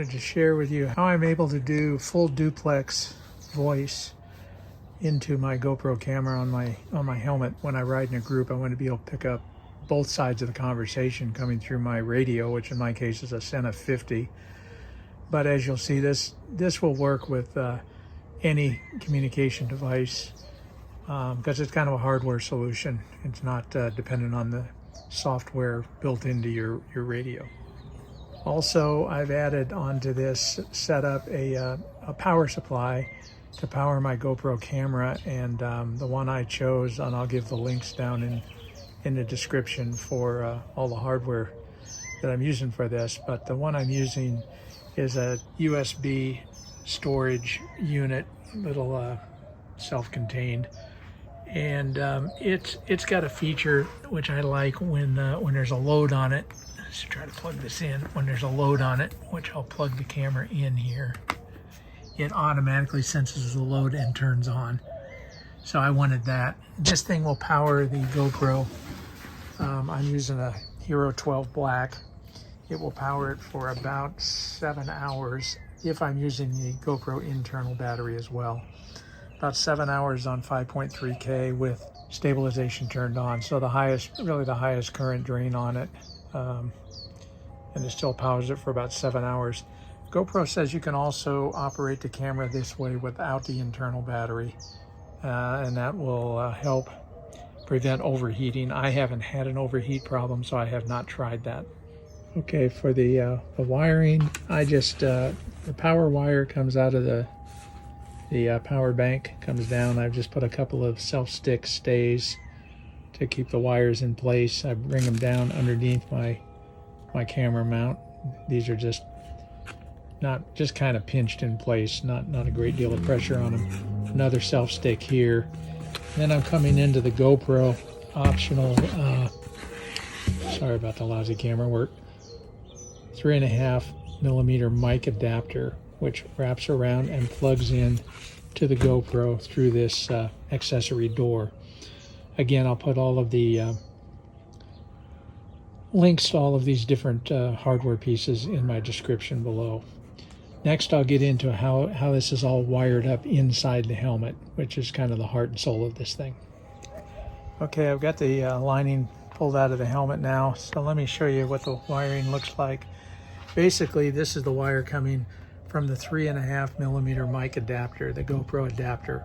wanted to share with you how I'm able to do full duplex voice into my GoPro camera on my helmet. When I ride in a group, I want to be able to pick up both sides of the conversation coming through my radio, which in my case is a Sena 50. But as you'll see, this will work with any communication device because it's kind of a hardware solution. It's not dependent on the software built into your radio. Also, I've added onto this setup a power supply to power my GoPro camera, and the one I chose, and I'll give the links down in the description for all the hardware that I'm using for this. But the one I'm using is a USB storage unit, little self-contained, and it's got a feature which I like when there's a load on it. Let's try to plug this in. When there's a load on it, which I'll plug the camera in here, it automatically senses the load and turns on. So I wanted that. This thing will power the GoPro. I'm using a Hero 12 Black. It will power it for about 7 hours if I'm using the GoPro internal battery as well. About 7 hours on 5.3K with stabilization turned on. So the highest current drain on it. And it still powers it for about 7 hours. GoPro says you can also operate the camera this way without the internal battery, and that will help prevent overheating. I haven't had an overheat problem, so I have not tried that. Okay, for the wiring, I just the power wire comes out of the power bank, comes down. I've just put a couple of self-stick stays to keep the wires in place. I bring them down underneath my camera mount. These are just kind of pinched in place, not a great deal of pressure on them. Another self stick here. Then I'm coming into the GoPro optional, sorry about the lousy camera work, 3.5mm mic adapter, which wraps around and plugs in to the GoPro through this accessory door. Again, I'll put all of the links to all of these different hardware pieces in my description below. Next, I'll get into how this is all wired up inside the helmet, which is kind of the heart and soul of this thing. Okay, I've got the lining pulled out of the helmet now, so let me show you what the wiring looks like. Basically, this is the wire coming from the 3.5mm mic adapter, the GoPro adapter,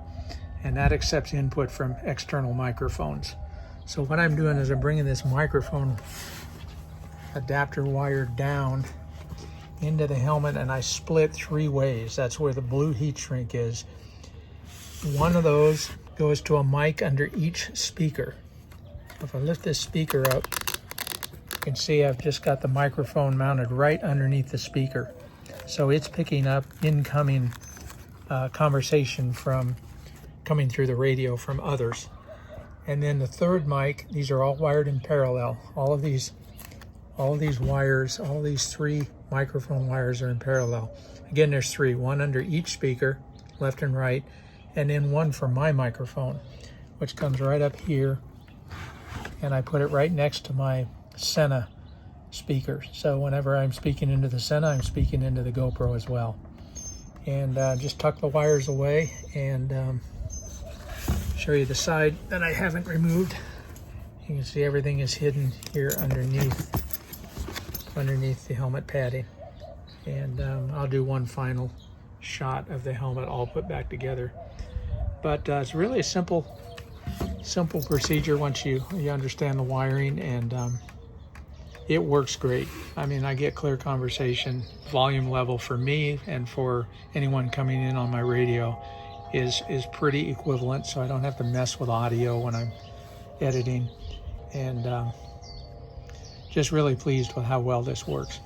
and that accepts input from external microphones. So what I'm doing is I'm bringing this microphone adapter wire down into the helmet, and I split 3 ways. That's where the blue heat shrink is. One of those goes to a mic under each speaker. If I lift this speaker up, you can see I've just got the microphone mounted right underneath the speaker. So it's picking up incoming conversation from coming through the radio from others. And then the third mic, these are all wired in parallel. All of these wires, all these 3 microphone wires are in parallel. Again, there's 3, one under each speaker, left and right, and then one for my microphone, which comes right up here, and I put it right next to my Sena speaker. So whenever I'm speaking into the Sena, I'm speaking into the GoPro as well. And just tuck the wires away and show you the side that I haven't removed. You can see everything is hidden here underneath the helmet padding. And I'll do one final shot of the helmet all put back together. But it's really a simple procedure once you understand the wiring, and it works great. I mean, I get clear conversation. Volume level for me and for anyone coming in on my radio is pretty equivalent, so I don't have to mess with audio when I'm editing. And just really pleased with how well this works.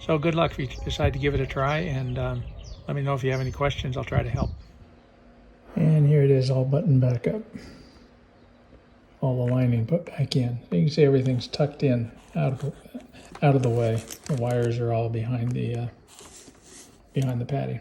So good luck if you decide to give it a try, and let me know if you have any questions. I'll try to help. And here it is, all buttoned back up. All the lining put back in. So you can see everything's tucked in, out of the way. The wires are all behind the padding.